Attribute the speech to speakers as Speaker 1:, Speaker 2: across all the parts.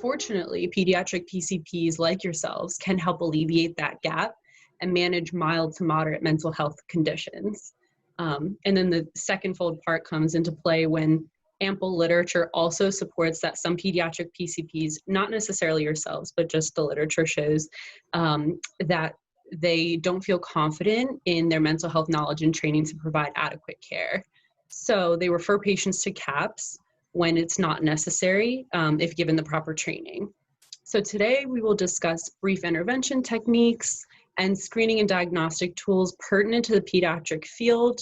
Speaker 1: Fortunately, pediatric PCPs like yourselves can help alleviate that gap and manage mild to moderate mental health conditions. And then the second-fold part comes into play when ample literature also supports that some pediatric PCPs, not necessarily yourselves, but just the literature shows that they don't feel confident in their mental health knowledge and training to provide adequate care. So they refer patients to CAPS when it's not necessary if given the proper training. So today we will discuss brief intervention techniques and screening and diagnostic tools pertinent to the pediatric field,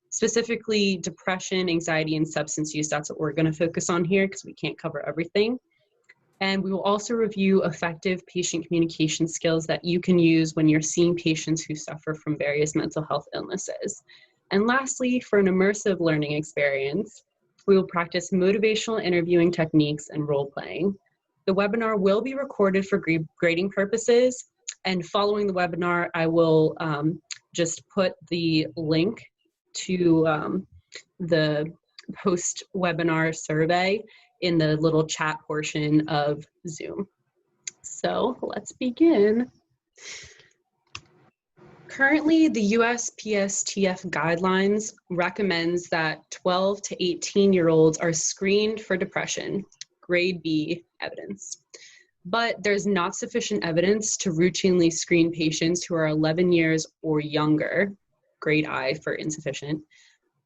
Speaker 1: specifically depression, anxiety, and substance use. That's what we're going to focus on here because we can't cover everything. And we will also review effective patient communication skills that you can use when you're seeing patients who suffer from various mental health illnesses. And lastly, for an immersive learning experience, we will practice motivational interviewing techniques and role-playing. The webinar will be recorded for grading purposes, and following the webinar, I will just put the link to the post-webinar survey in the little chat portion of Zoom. So let's begin. Currently, the USPSTF guidelines recommends that 12 to 18-year-olds are screened for depression, grade B evidence. But there's not sufficient evidence to routinely screen patients who are 11 years or younger, grade I for insufficient.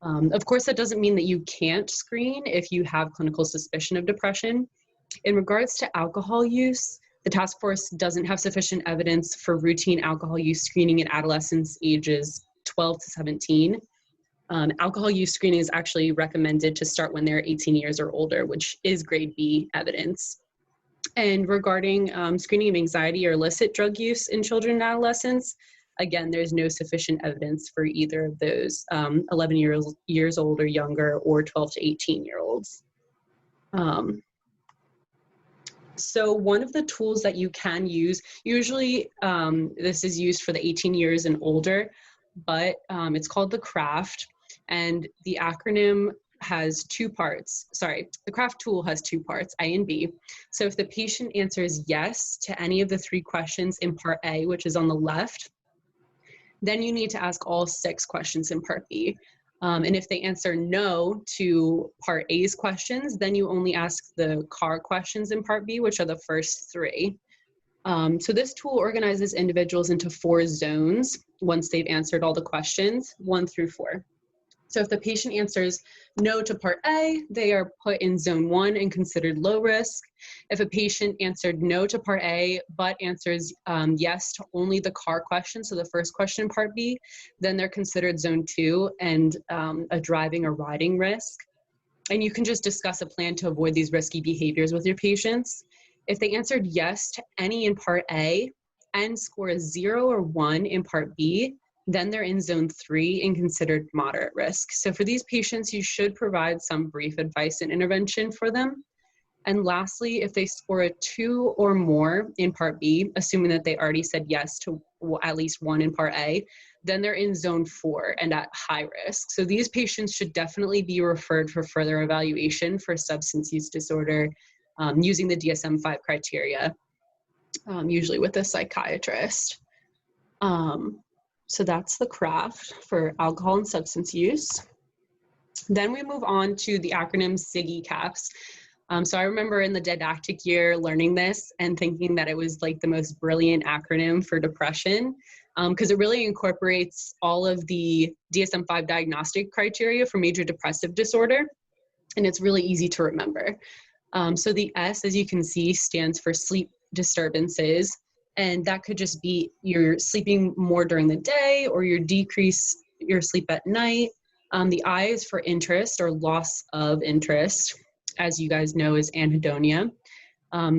Speaker 1: Of course, that doesn't mean that you can't screen if you have clinical suspicion of depression. In regards to alcohol use, the task force doesn't have sufficient evidence for routine alcohol use screening in adolescents ages 12 to 17. Alcohol use screening is actually recommended to start when they're 18 years or older, which is grade B evidence. And regarding screening of anxiety or illicit drug use in children and adolescents, again, there's no sufficient evidence for either of those 11 years old or younger or 12 to 18-year-olds. So one of the tools that you can use, usually this is used for the 18 years and older, but it's called the CRAFT, and the acronym has two parts. Sorry, the CRAFT tool has two parts, A and B. So if the patient answers yes to any of the three questions in part A, which is on the left, then you need to ask all 6 questions in part B. And if they answer no to part A's questions, then you only ask the CAR questions in part B, which are the first 3. So this tool organizes individuals into 4 zones once they've answered all the questions, 1 through 4. So if the patient answers no to part A, they are put in zone 1 and considered low risk. If a patient answered no to part A, but answers yes to only the CAR question, so the first question in part B, then they're considered zone 2 and a driving or riding risk. And you can just discuss a plan to avoid these risky behaviors with your patients. If they answered yes to any in part A and score a 0 or 1 in part B, then they're in zone 3 and considered moderate risk. So for these patients, you should provide some brief advice and intervention for them. And lastly, if they score a 2 or more in part B, assuming that they already said yes to at least 1 in part A, then they're in zone 4 and at high risk. So these patients should definitely be referred for further evaluation for substance use disorder using the DSM-5 criteria, usually with a psychiatrist. So that's the CRAFT for alcohol and substance use. Then we move on to the acronym SIGI CAPS. So I remember in the didactic year learning this and thinking that it was like the most brilliant acronym for depression because it really incorporates all of the DSM-5 diagnostic criteria for major depressive disorder, and it's really easy to remember. So the S, as you can see, stands for sleep disturbances. And that could just be you're sleeping more during the day or you decrease your sleep at night. The I is for interest or loss of interest, as you guys know is anhedonia.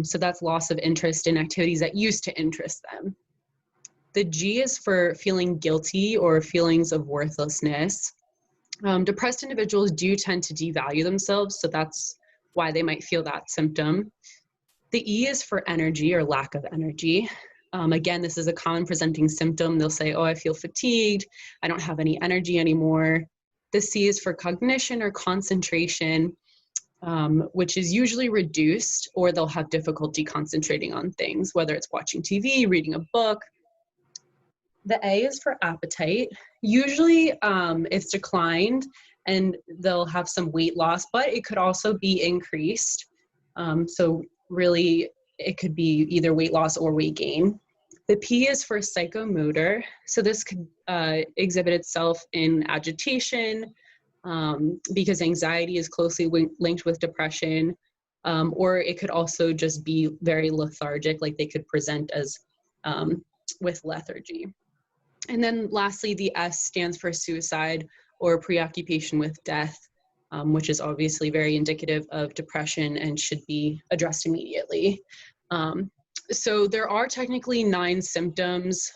Speaker 1: So that's loss of interest in activities that used to interest them. The G is for feeling guilty or feelings of worthlessness. Depressed individuals do tend to devalue themselves, so that's why they might feel that symptom. The E is for energy or lack of energy. Again, this is a common presenting symptom. They'll say, oh, I feel fatigued. I don't have any energy anymore. The C is for cognition or concentration. which is usually reduced, or they'll have difficulty concentrating on things, whether it's watching TV, reading a book. The A is for appetite. Usually it's declined and they'll have some weight loss, but it could also be increased. So really it could be either weight loss or weight gain. The P is for psychomotor. So this could exhibit itself in agitation, because anxiety is closely linked with depression, or it could also just be very lethargic, like they could present as with lethargy. And then lastly, the S stands for suicide or preoccupation with death, which is obviously very indicative of depression and should be addressed immediately. So there are technically 9 symptoms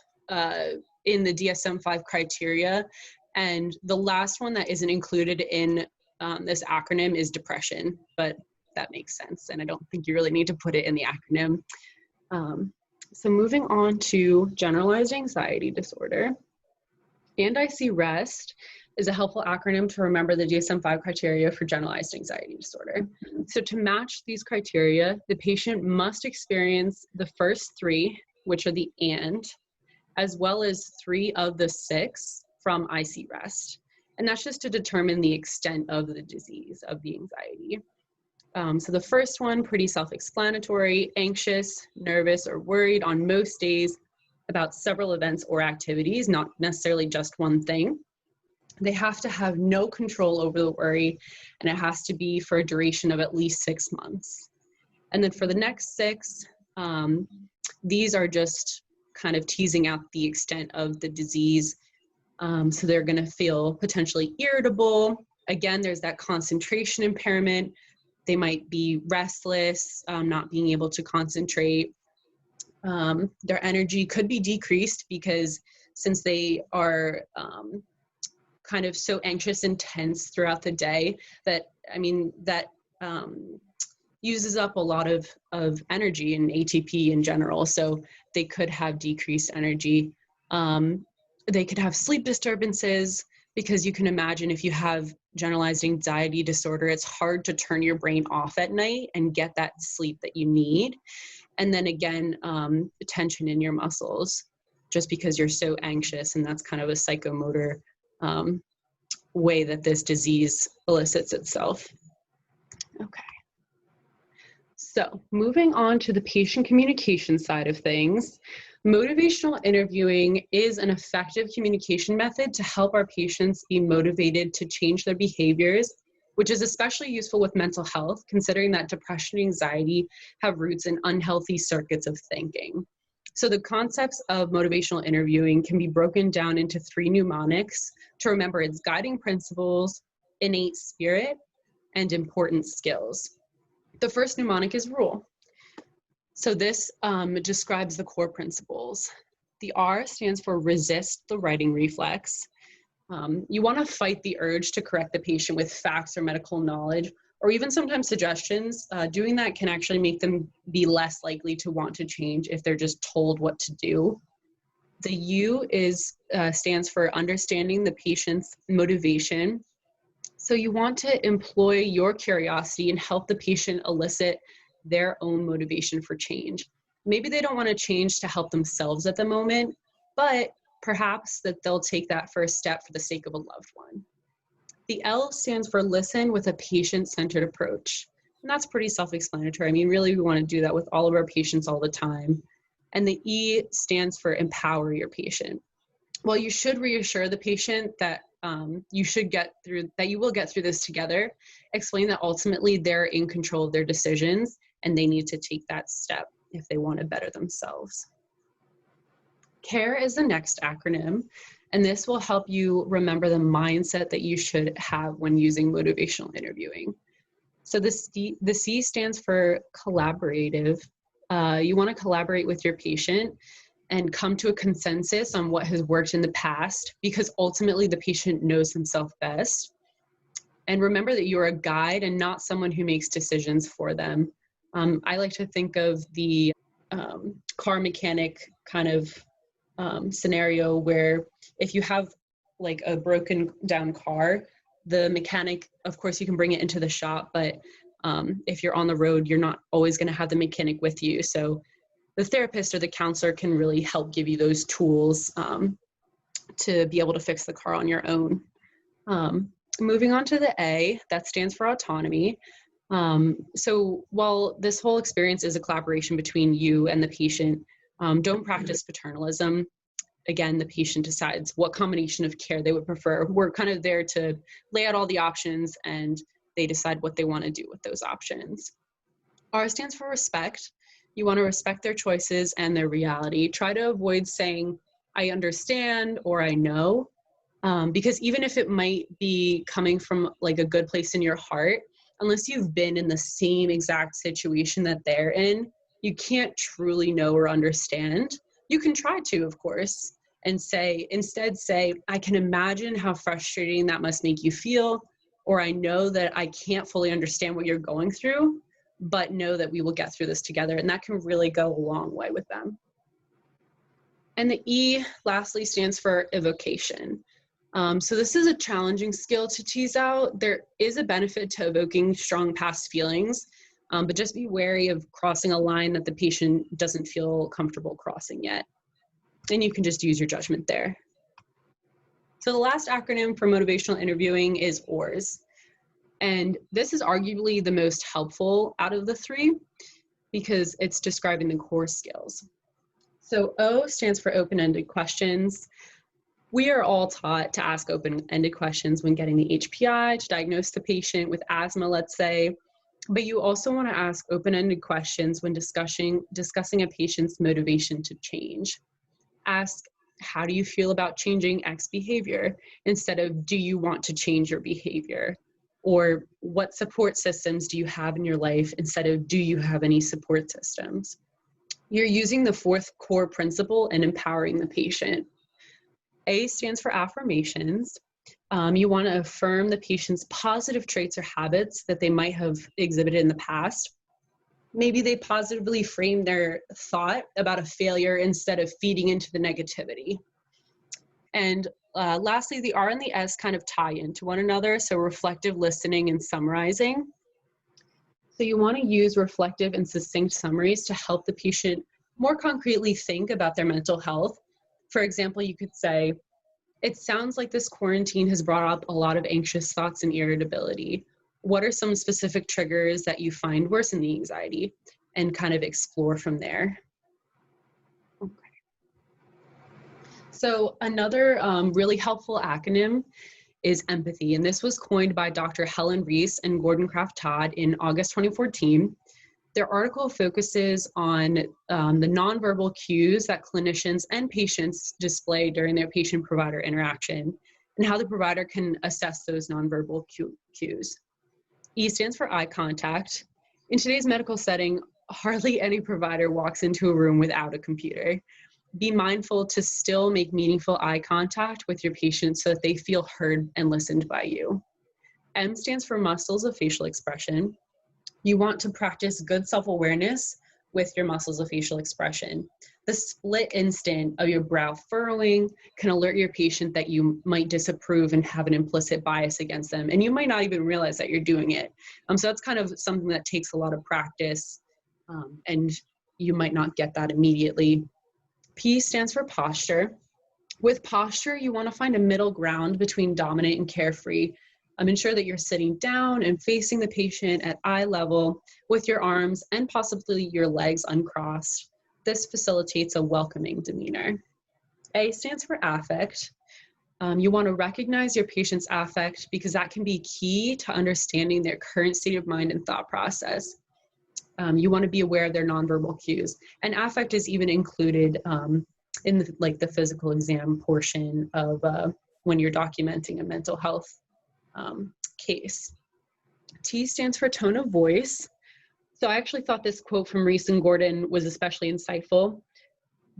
Speaker 1: in the DSM-5 criteria, and the last one that isn't included in this acronym is depression, but that makes sense, and I don't think you really need to put it in the acronym. So moving on to generalized anxiety disorder. And-I-C-REST is a helpful acronym to remember the DSM-5 criteria for generalized anxiety disorder. So to match these criteria, the patient must experience the first 3, which are the and, as well as 3 of the 6 from I-C-REST. And that's just to determine the extent of the disease, of the anxiety. So the first one, pretty self-explanatory: anxious, nervous, or worried on most days about several events or activities, not necessarily just one thing. They have to have no control over the worry, and it has to be for a duration of at least 6 months. And then for the next 6, these are just kind of teasing out the extent of the disease. So they're going to feel potentially irritable. Again, there's that concentration impairment. They might be restless, not being able to concentrate. Their energy could be decreased because since they are kind of so anxious and tense throughout the day, that uses up a lot of energy and ATP in general. So they could have decreased energy. They could have sleep disturbances, because you can imagine if you have generalized anxiety disorder, it's hard to turn your brain off at night and get that sleep that you need. And then again, tension in your muscles, just because you're so anxious, and that's kind of a psychomotor way that this disease elicits itself. Okay. So moving on to the patient communication side of things, motivational interviewing is an effective communication method to help our patients be motivated to change their behaviors, which is especially useful with mental health, considering that depression and anxiety have roots in unhealthy circuits of thinking. So the concepts of motivational interviewing can be broken down into 3 mnemonics to remember its guiding principles, innate spirit, and important skills. The first mnemonic is rule. So this describes the core principles. The R stands for resist the writing reflex. You want to fight the urge to correct the patient with facts or medical knowledge, or even sometimes suggestions. Doing that can actually make them be less likely to want to change if they're just told what to do. The U stands for understanding the patient's motivation. So you want to employ your curiosity and help the patient elicit their own motivation for change. Maybe they don't want to change to help themselves at the moment, but perhaps that they'll take that first step for the sake of a loved one. The L stands for listen with a patient-centered approach. And that's pretty self-explanatory. I mean, really, we want to do that with all of our patients all the time. And the E stands for empower your patient. While you should reassure the patient that you will get through this together, explain that ultimately they're in control of their decisions and they need to take that step if they want to better themselves. CARE is the next acronym, and this will help you remember the mindset that you should have when using motivational interviewing. So the C stands for collaborative. You want to collaborate with your patient and come to a consensus on what has worked in the past, because ultimately the patient knows himself best. And remember that you're a guide and not someone who makes decisions for them. I like to think of the car mechanic kind of scenario where if you have like a broken down car, the mechanic, of course you can bring it into the shop, but If you're on the road, you're not always going to have the mechanic with you. So the therapist or the counselor can really help give you those tools to be able to fix the car on your own. Moving on to the A, that stands for autonomy. So while this whole experience is a collaboration between you and the patient, don't practice paternalism. Again, the patient decides what combination of care they would prefer. We're kind of there to lay out all the options, and they decide what they want to do with those options. R stands for respect. You want to respect their choices and their reality. Try to avoid saying, I understand or I know, because even if it might be coming from like a good place in your heart, unless you've been in the same exact situation that they're in, you can't truly know or understand. You can try to, of course, and instead say, I can imagine how frustrating that must make you feel, or I know that I can't fully understand what you're going through, but know that we will get through this together. And that can really go a long way with them. And the E, lastly, stands for evocation. So this is a challenging skill to tease out. There is a benefit to evoking strong past feelings, but just be wary of crossing a line that the patient doesn't feel comfortable crossing yet. And you can just use your judgment there. So the last acronym for motivational interviewing is OARS. And this is arguably the most helpful out of the three because it's describing the core skills. So O stands for open-ended questions. We are all taught to ask open-ended questions when getting the HPI to diagnose the patient with asthma, let's say, but you also want to ask open-ended questions when discussing a patient's motivation to change. Ask, how do you feel about changing X behavior instead of, do you want to change your behavior? Or what support systems do you have in your life instead of, do you have any support systems? You're using the fourth core principle and empowering the patient. A stands for affirmations. You want to affirm the patient's positive traits or habits that they might have exhibited in the past. Maybe they positively frame their thought about a failure instead of feeding into the negativity. And lastly, the R and the S kind of tie into one another, so reflective listening and summarizing. So you want to use reflective and succinct summaries to help the patient more concretely think about their mental health. For example, you could say, it sounds like this quarantine has brought up a lot of anxious thoughts and irritability. What are some specific triggers that you find worsen the anxiety? And kind of explore from there. Okay. So another really helpful acronym is empathy. And this was coined by Dr. Helen Reese and Gordon Craft Todd in August 2014. Their article focuses on the nonverbal cues that clinicians and patients display during their patient-provider interaction and how the provider can assess those nonverbal cues. E stands for eye contact. In today's medical setting, hardly any provider walks into a room without a computer. Be mindful to still make meaningful eye contact with your patient so that they feel heard and listened by you. M stands for muscles of facial expression. You want to practice good self-awareness with your muscles of facial expression. The split instant of your brow furrowing can alert your patient that you might disapprove and have an implicit bias against them, and you might not even realize that you're doing it. So that's kind of something that takes a lot of practice, and you might not get that immediately. P stands for posture. With posture, you want to find a middle ground between dominant and carefree. Ensure that you're sitting down and facing the patient at eye level with your arms and possibly your legs uncrossed. This facilitates a welcoming demeanor. A stands for affect. You want to recognize your patient's affect because that can be key to understanding their current state of mind and thought process. You want to be aware of their nonverbal cues. And affect is even included in the physical exam portion of when you're documenting a mental health case. T stands for tone of voice. So I actually thought this quote from Reese and Gordon was especially insightful.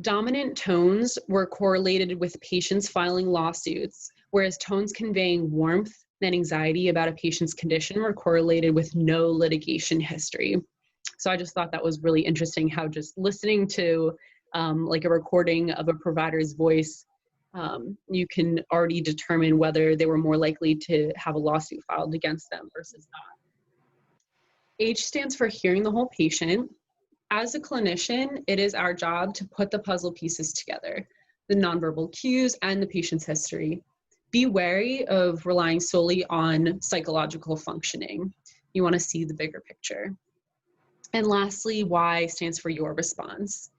Speaker 1: Dominant tones were correlated with patients filing lawsuits, whereas tones conveying warmth and anxiety about a patient's condition were correlated with no litigation history. So I just thought that was really interesting how just listening to like a recording of a provider's voice, you can already determine whether they were more likely to have a lawsuit filed against them versus not. H stands for hearing the whole patient. As a clinician, it is our job to put the puzzle pieces together, the nonverbal cues and the patient's history. Be wary of relying solely on psychological functioning. You want to see the bigger picture. And lastly, Y stands for your response.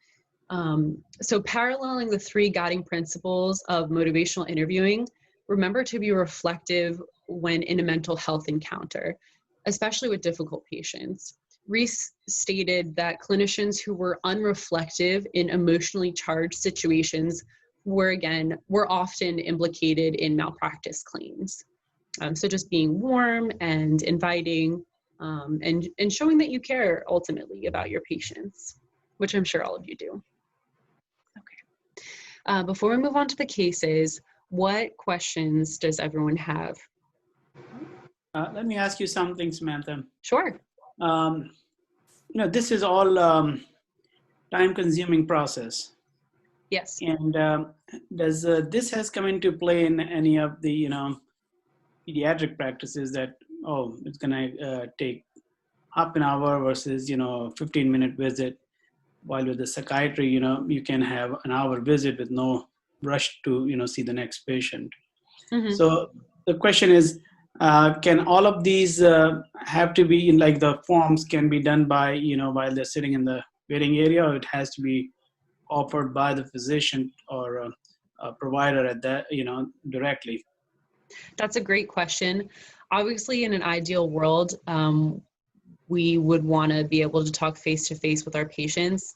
Speaker 1: So paralleling the three guiding principles of motivational interviewing, remember to be reflective when in a mental health encounter, especially with difficult patients. Reese stated that clinicians who were unreflective in emotionally charged situations were often implicated in malpractice claims. So just being warm and inviting and showing that you care ultimately about your patients, which I'm sure all of you do. Okay. Before we move on to the cases, what questions does everyone have?
Speaker 2: Let me ask you something, Samantha.
Speaker 1: Sure.
Speaker 2: This is all time-consuming process.
Speaker 1: Yes.
Speaker 2: And does this has come into play in any of the pediatric practices that it's gonna take half an hour versus 15-minute visit, while with the psychiatry you can have an hour visit with no rush to see the next patient. Mm-hmm. So the question is, can all of these have to be in, like, the forms can be done by while they're sitting in the waiting area, or it has to be offered by the physician or a provider at that directly?
Speaker 1: That's a great question. Obviously, in an ideal world, we would want to be able to talk face-to-face with our patients.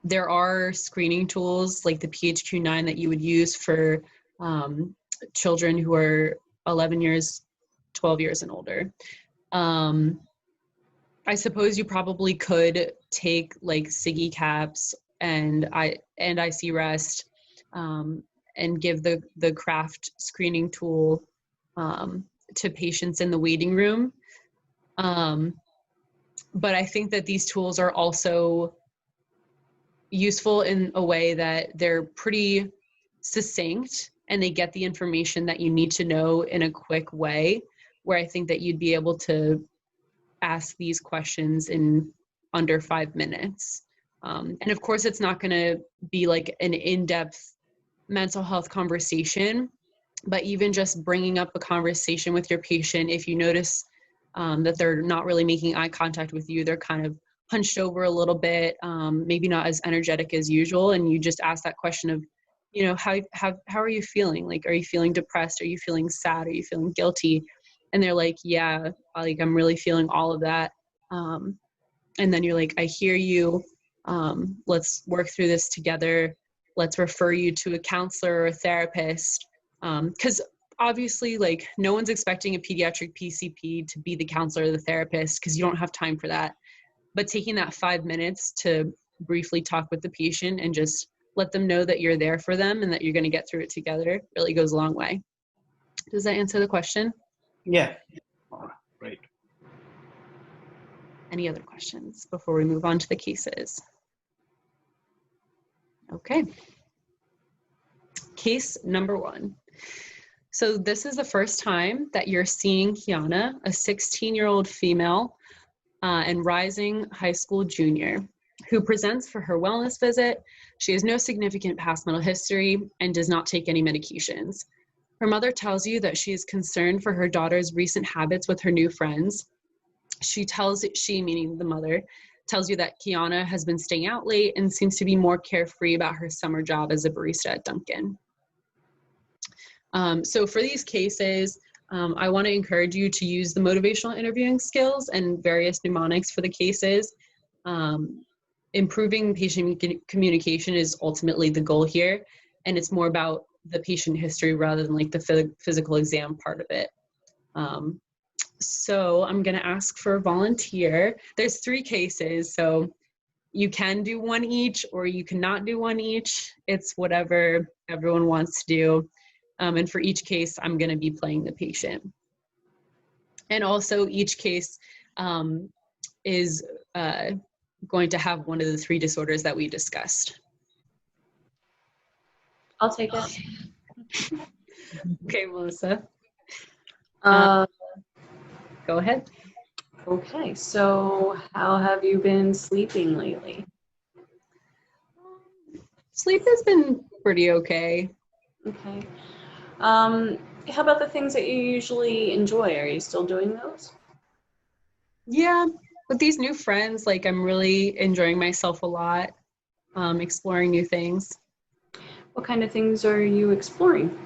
Speaker 1: There are screening tools like the PHQ-9 that you would use for children who are 11 years, 12 years and older. I suppose you probably could take like SIGI caps and IC rest and give the craft screening tool to patients in the waiting room. But I think that these tools are also useful in a way that they're pretty succinct and they get the information that you need to know in a quick way, where I think that you'd be able to ask these questions in under 5 minutes. And of course, it's not going to be like an in-depth mental health conversation, but even just bringing up a conversation with your patient, if you notice that they're not really making eye contact with you, they're kind of hunched over a little bit, maybe not as energetic as usual, and you just ask that question of, how are you feeling? Like, are you feeling depressed? Are you feeling sad? Are you feeling guilty? And they're like, yeah, like I'm really feeling all of that. And then you're like, I hear you. Let's work through this together. Let's refer you to a counselor or a therapist. Because obviously, like, no one's expecting a pediatric PCP to be the counselor or the therapist, because you don't have time for that. But taking that 5 minutes to briefly talk with the patient and just let them know that you're there for them and that you're going to get through it together really goes a long way. Does that answer the question?
Speaker 2: Yeah. Great.
Speaker 1: Any other questions before we move on to the cases? Okay. Case number 1. So this is the first time that you're seeing Kiana, a 16-year-old female and rising high school junior, who presents for her wellness visit. She has no significant past medical history and does not take any medications. Her mother tells you that she is concerned for her daughter's recent habits with her new friends. She, meaning the mother, tells you that Kiana has been staying out late and seems to be more carefree about her summer job as a barista at Dunkin'. So for these cases, I want to encourage you to use the motivational interviewing skills and various mnemonics for the cases. Improving patient communication is ultimately the goal here, and it's more about the patient history rather than like the physical exam part of it. So I'm going to ask for a volunteer. There's 3 cases, so you can do one each or you cannot do one each. It's whatever everyone wants to do. And for each case, I'm going to be playing the patient. And also each case is going to have one of the 3 disorders that we discussed.
Speaker 3: I'll take it.
Speaker 1: Okay, Melissa.
Speaker 3: Uh,
Speaker 1: Go ahead.
Speaker 3: Okay, so how have you been sleeping lately?
Speaker 1: Sleep has been pretty okay.
Speaker 3: Okay. Um, how about the things that you usually enjoy? Are you still doing those?
Speaker 1: Yeah, with these new friends, like I'm really enjoying myself a lot, exploring new things.
Speaker 3: What kind of things are you exploring?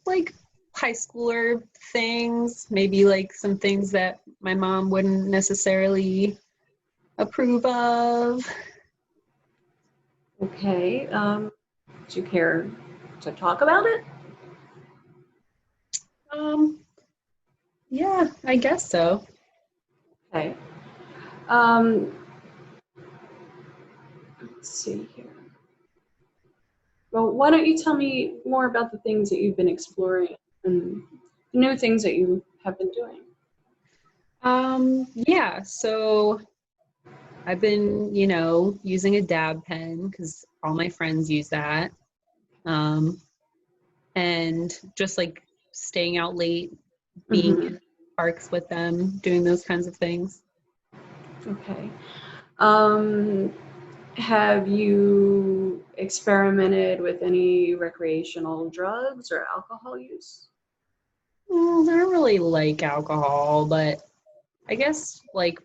Speaker 1: Like high schooler things, maybe like some things that my mom wouldn't necessarily approve of.
Speaker 3: Okay. Do you care to talk about it?
Speaker 1: Um, yeah, I guess so.
Speaker 3: Okay. Um, let's see here. Well, why don't you tell me more about the things that you've been exploring and the new things that you have been doing?
Speaker 1: Yeah, so I've been, using a dab pen because all my friends use that. Um, and just like staying out late, being
Speaker 3: Mm-hmm.
Speaker 1: in parks with them, doing those kinds of things.
Speaker 3: Okay. Um, have you experimented with any recreational drugs or alcohol use?
Speaker 1: Well, I don't really like alcohol, but I guess like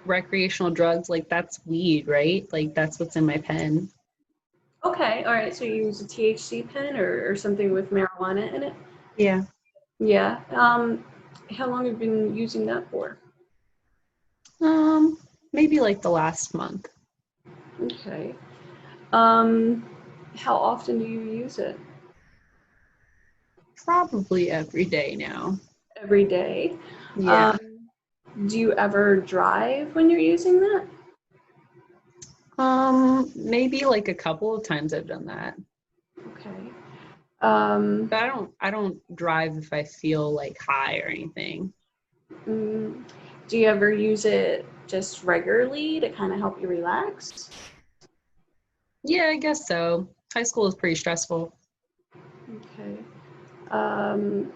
Speaker 1: recreational drugs, like that's weed, right? Like that's what's in my pen.
Speaker 3: Okay, all right. So you use a THC pen or something with marijuana in it?
Speaker 1: Yeah.
Speaker 3: Yeah. How long have you been using that for?
Speaker 1: Maybe like the last month.
Speaker 3: Okay. Um, how often do you use it?
Speaker 1: Probably every day now.
Speaker 3: Every day.
Speaker 1: Yeah.
Speaker 3: Um, do you ever drive when you're using that?
Speaker 1: Maybe like a couple of times I've done that.
Speaker 3: Okay. Um,
Speaker 1: But I don't drive if I feel like high or anything.
Speaker 3: mm, do you ever use it just regularly to kind of help you relax?
Speaker 1: Yeah, I guess so. High school is pretty stressful.
Speaker 3: Okay. Um,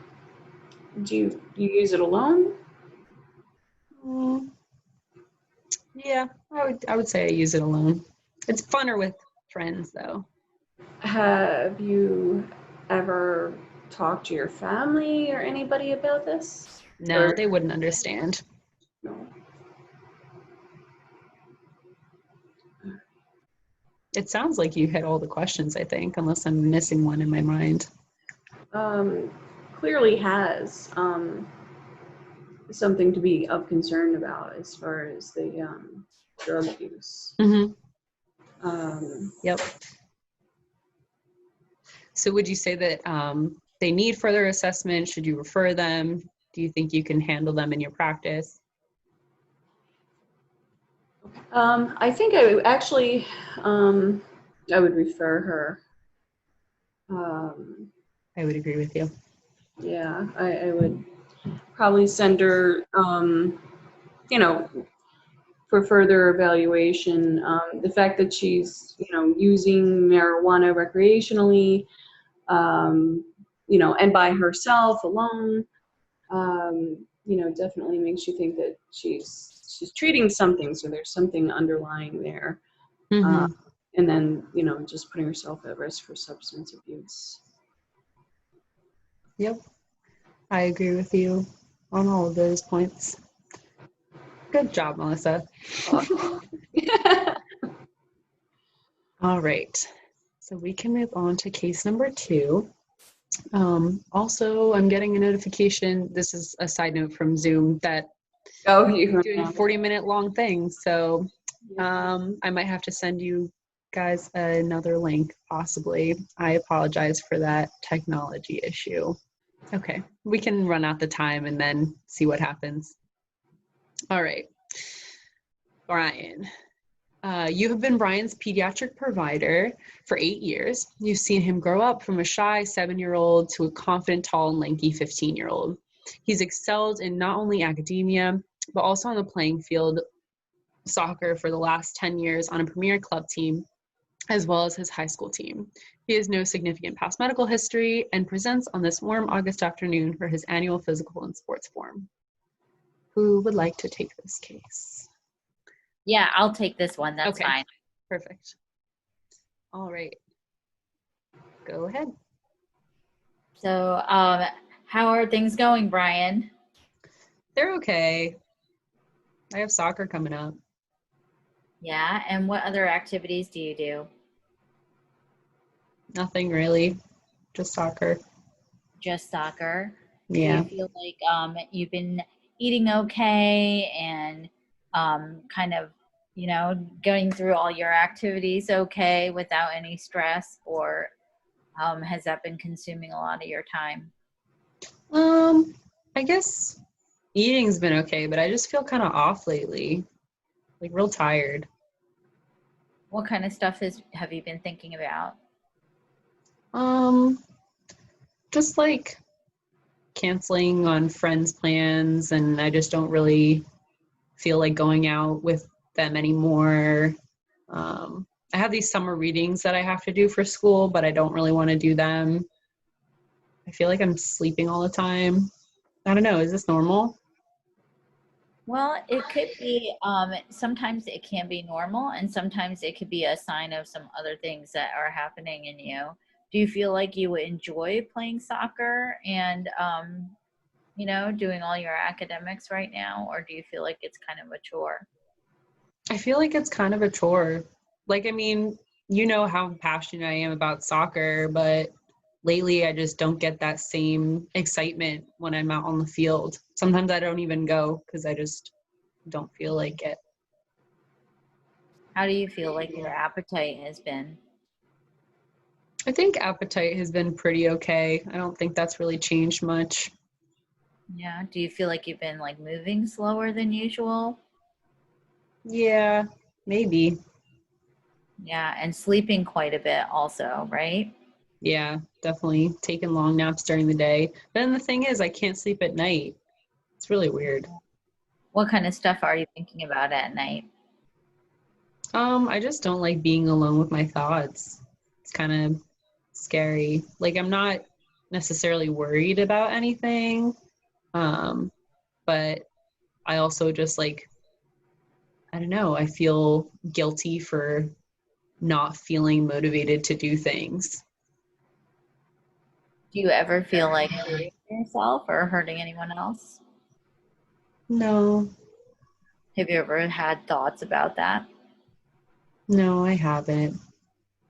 Speaker 3: do you use it alone?
Speaker 1: Mm, yeah, I would say I use it alone. It's funner with friends though.
Speaker 3: Have you ever talked to your family or anybody about this?
Speaker 1: No,
Speaker 3: Or
Speaker 1: they wouldn't understand.
Speaker 3: no?
Speaker 1: It sounds like you hit all the questions, I think, unless I'm missing one in my mind.
Speaker 3: Um, clearly has something to be of concern about as far as the drug use.
Speaker 1: Mm-hmm.
Speaker 3: Um,
Speaker 1: Yep. So would you say that they need further assessment? Should you refer them? Do you think you can handle them in your practice?
Speaker 3: I think I would actually, I would refer her. Um,
Speaker 1: I would agree with you.
Speaker 3: yeah, I would probably send her, you know, for further evaluation. The fact that she's, using marijuana recreationally, um, and by herself alone, definitely makes you think that she's treating something. So there's something underlying there. Uh,
Speaker 1: Mm-hmm.
Speaker 3: and then, just putting herself at risk for substance abuse.
Speaker 1: Yep. I agree with you on all of those points. Good job, Melissa. All right. So we can move on to case number 2. Also, I'm getting a notification. This is a side note from Zoom that
Speaker 3: Oh,
Speaker 1: we're
Speaker 3: you
Speaker 1: doing 40-minute long things. So I might have to send you guys another link, possibly. I apologize for that technology issue. Okay, we can run out the time and then see what happens. All right, Brian. You have been Brian's pediatric provider for 8 years. You've seen him grow up from a shy 7-year-old to a confident, tall, and lanky 15-year-old. He's excelled in not only academia, but also on the playing field, soccer for the last 10 years on a premier club team, as well as his high school team. He has no significant past medical history and presents on this warm August afternoon for his annual physical and sports form. Who would like to take this case?
Speaker 4: Yeah, I'll take this one. That's
Speaker 1: Okay.
Speaker 4: fine.
Speaker 1: Perfect. All right. Go ahead.
Speaker 4: So, how are things going, Brian?
Speaker 1: They're okay. I have soccer coming up.
Speaker 4: Yeah, and what other activities do you do?
Speaker 1: Nothing really. Just soccer.
Speaker 4: Just soccer?
Speaker 1: Yeah.
Speaker 4: Do you feel like you've been eating okay and kind of, going through all your activities okay without any stress, or has that been consuming a lot of your time?
Speaker 1: I guess eating's been okay, but I just feel kind of off lately. Like real tired.
Speaker 4: What kind of stuff have you been thinking about?
Speaker 1: Just like canceling on friends' plans, and I just don't really feel like going out with them anymore. I have these summer readings that I have to do for school, but I don't really want to do them. I feel like I'm sleeping all the time. I don't know. Is this normal?
Speaker 4: Well, it could be, sometimes it can be normal, and sometimes it could be a sign of some other things that are happening in you. Do you feel like you would enjoy playing soccer and, doing all your academics right now, or do you feel like it's kind of a chore?
Speaker 1: I feel like it's kind of a chore. Like, I mean, you know how passionate I am about soccer, but lately I just don't get that same excitement when I'm out on the field. Sometimes I don't even go because I just don't feel like it.
Speaker 4: How do you feel like your appetite has been?
Speaker 1: I think appetite has been pretty okay. I don't think that's really changed much.
Speaker 4: Yeah. Do you feel like you've been like moving slower than usual?
Speaker 1: Yeah, maybe.
Speaker 4: Yeah. And sleeping quite a bit also, right?
Speaker 1: Yeah, definitely taking long naps during the day. But then the thing is, I can't sleep at night. It's really weird.
Speaker 4: What kind of stuff are you thinking about at night?
Speaker 1: I just don't like being alone with my thoughts. It's kind of scary. Like, I'm not necessarily worried about anything, but I also just like, I don't know, I feel guilty for not feeling motivated to do things.
Speaker 4: Do you ever feel like hurting yourself or hurting anyone else?
Speaker 1: No,
Speaker 4: Have you ever had thoughts about that?
Speaker 1: no, I haven't.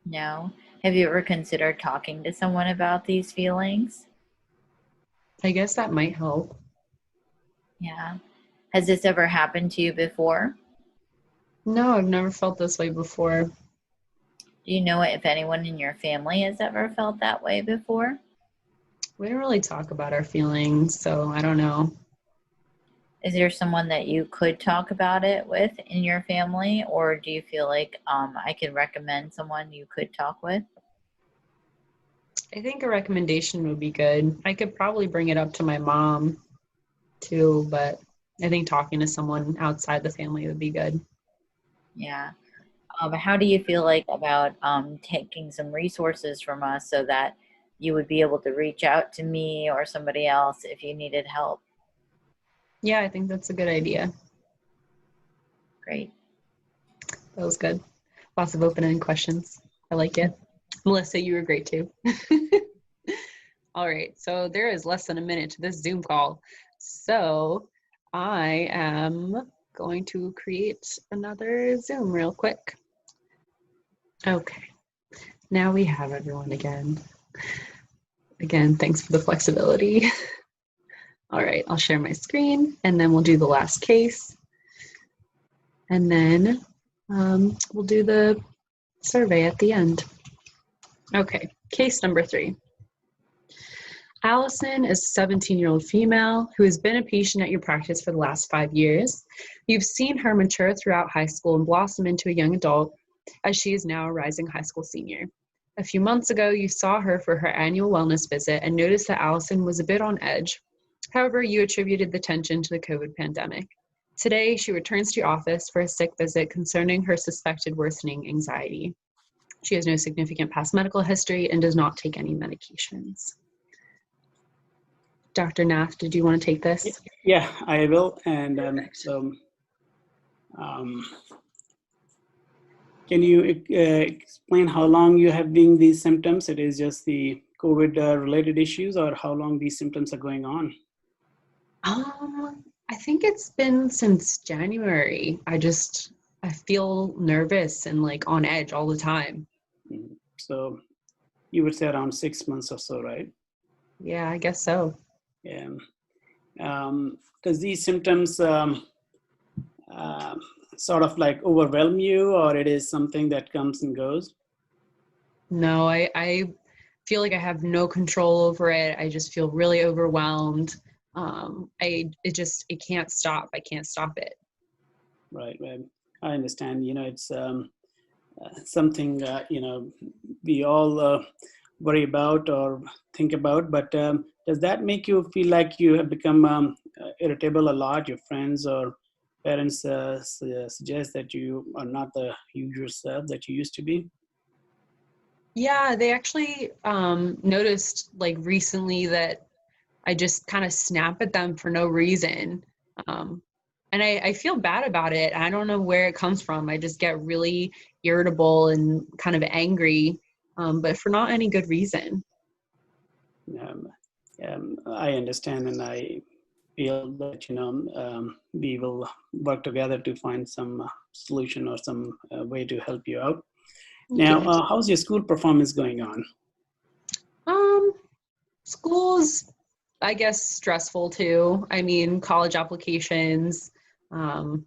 Speaker 4: No. Have you ever considered talking to someone about these feelings?
Speaker 1: I guess that might help.
Speaker 4: Yeah. Has this ever happened to you before?
Speaker 1: No, I've never felt this way before.
Speaker 4: Do you know if anyone in your family has ever felt that way before?
Speaker 1: We don't really talk about our feelings, so I don't know.
Speaker 4: Is there someone that you could talk about it with in your family, or do you feel like I could recommend someone you could talk with?
Speaker 1: I think a recommendation would be good. I could probably bring it up to my mom too, but I think talking to someone outside the family would be good.
Speaker 4: Yeah. How do you feel like about taking some resources from us so that you would be able to reach out to me or somebody else if you needed help?
Speaker 1: Yeah, I think that's a good idea.
Speaker 4: Great.
Speaker 1: That was good. Lots of open-ended questions. I like it. Melissa, you were great too. All right, so there is less than a minute to this Zoom call. So I am going to create another Zoom real quick. Okay, now we have everyone again. Again, thanks for the flexibility. All right, I'll share my screen and then we'll do the last case. And then we'll do the survey at the end. Okay, case number 3. Allison is a 17-year-old female who has been a patient at your practice for the last 5 years. You've seen her mature throughout high school and blossom into a young adult, as she is now a rising high school senior. A few months ago, you saw her for her annual wellness visit and noticed that Allison was a bit on edge. However, you attributed the tension to the COVID pandemic. Today, she returns to your office for a sick visit concerning her suspected worsening anxiety. She has no significant past medical history and does not take any medications. Dr. Nath, did you want to take this?
Speaker 2: Yeah, I will. And um, can you explain how long you have been these symptoms? It is just the COVID related issues, or how long these symptoms are going on?
Speaker 1: I think it's been since January. I feel nervous and like on edge all the time.
Speaker 2: So you would say around 6 months or so, right?
Speaker 1: Yeah, I guess so.
Speaker 2: Yeah. Does these symptoms sort of like overwhelm you, or it is something that comes and goes?
Speaker 1: No, I feel like I have no control over it. I just feel really overwhelmed. It can't stop. I can't stop it.
Speaker 2: Right, right. I understand. It's something we all worry about or think about. But does that make you feel like you have become irritable a lot? Your friends or parents suggest that you are not the usual self that you used to be?
Speaker 1: Yeah, they actually noticed like recently that I just kind of snap at them for no reason. And I feel bad about it. I don't know where it comes from. I just get really irritable and kind of angry, but for not any good reason.
Speaker 2: I understand, and I feel that we will work together to find some solution or some way to help you out.
Speaker 1: Thank
Speaker 2: Now,
Speaker 1: you.
Speaker 2: how's your school performance going on?
Speaker 1: School's, I guess, stressful too. I mean, college applications. And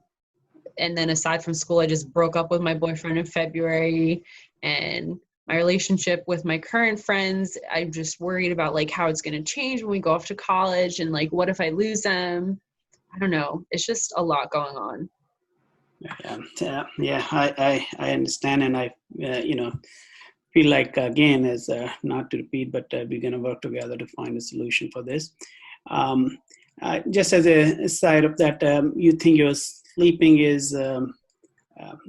Speaker 1: then aside from school, I just broke up with my boyfriend in February, and my relationship with my current friends, I'm just worried about like how it's going to change when we go off to college, and like, what if I lose them? I don't know. It's just a lot going on.
Speaker 2: Yeah, I understand, and I feel like again is not to repeat, but we're going to work together to find a solution for this. Just as a side of that, you think your sleeping is the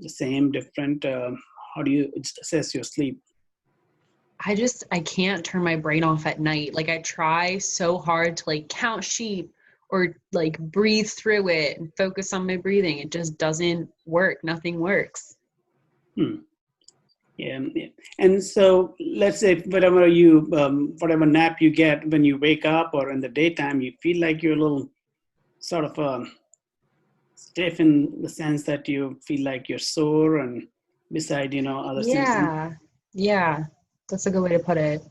Speaker 2: same, different? How do you assess your sleep?
Speaker 1: I can't turn my brain off at night. Like I try so hard to like count sheep or like breathe through it and focus on my breathing. It just doesn't work. Nothing works.
Speaker 2: Yeah. And so let's say whatever nap you get when you wake up or in the daytime, you feel like you're a little sort of stiff in the sense that you feel like you're sore, and beside, other symptoms.
Speaker 1: Yeah. That's a good way to put it.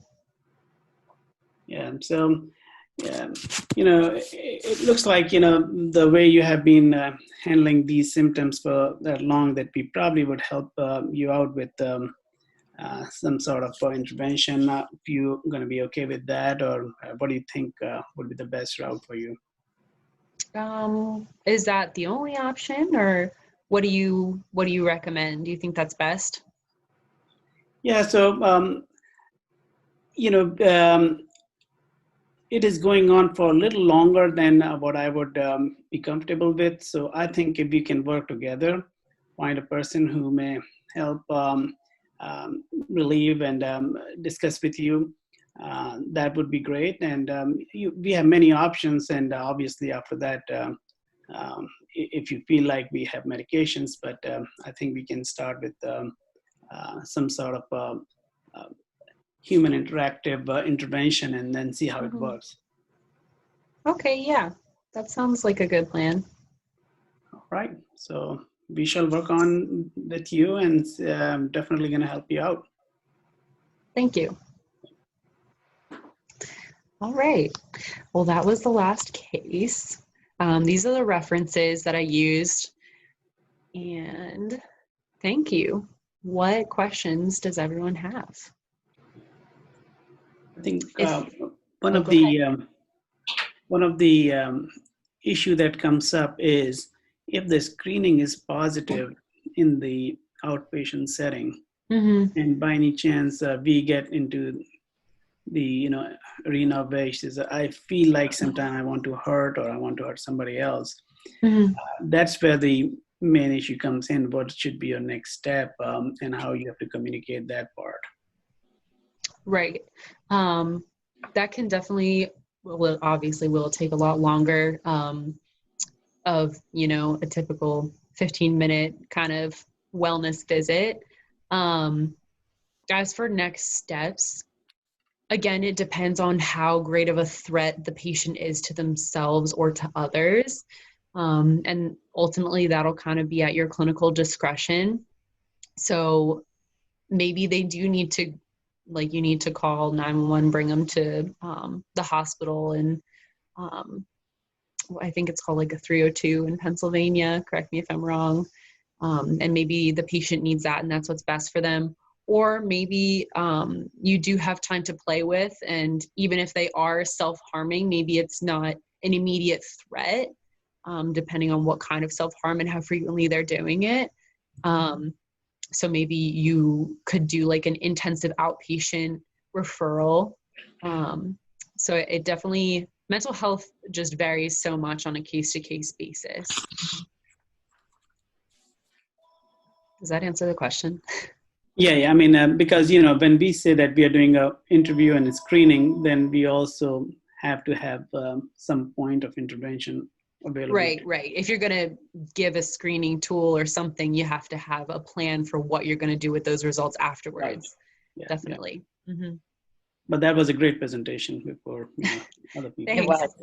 Speaker 2: Yeah. So, yeah, it looks like, the way you have been handling these symptoms for that long, that we probably would help you out with some sort of intervention. If you're going to be okay with that, or what do you think would be the best route for you?
Speaker 1: Is that the only option, or what do you recommend? Do you think that's best?
Speaker 2: Yeah. So, it is going on for a little longer than what I would be comfortable with. So I think if we can work together, find a person who may help relieve and discuss with you, that would be great. And we have many options. And obviously after that, if you feel like we have medications, but I think we can start with some sort of human interactive intervention, and then see how it works.
Speaker 1: Okay, yeah, that sounds like a good plan.
Speaker 2: All right, so we shall work on with you, and I'm definitely going to help you out.
Speaker 1: Thank you. All right, well, that was the last case. These are the references that I used, and thank you. What questions does everyone have?
Speaker 2: I think one of the issue that comes up is if the screening is positive in the outpatient setting, and by any chance we get into the arena of where says, I feel like sometimes I want to hurt, or I want to hurt somebody else. That's where the main issue comes in. What should be your next step, and how you have to communicate that part.
Speaker 1: Right. That can definitely obviously will take a lot longer of, you know, a typical 15-minute kind of wellness visit. As for next steps, again, it depends on how great of a threat the patient is to themselves or to others. And ultimately that'll kind of be at your clinical discretion. So maybe they do need to, like, you need to call 911, bring them to the hospital, and I think it's called like a 302 in Pennsylvania, correct me if I'm wrong. And maybe the patient needs that and that's what's best for them. Or maybe you do have time to play with, and even if they are self-harming, maybe it's not an immediate threat, depending on what kind of self-harm and how frequently they're doing it. So maybe you could do like an intensive outpatient referral. So it definitely, mental health just varies so much on a case-to-case basis. Does that answer the question?
Speaker 2: Yeah. I mean, because, you know, when we say that we are doing an interview and a screening, then we also have to have some point of intervention available.
Speaker 1: Right. If you're going to give a screening tool or something, you have to have a plan for what you're going to do with those results afterwards.
Speaker 2: Right. Yeah,
Speaker 1: definitely. Yeah. Mm-hmm.
Speaker 2: But that was a great presentation before, you know, other people.
Speaker 4: It was.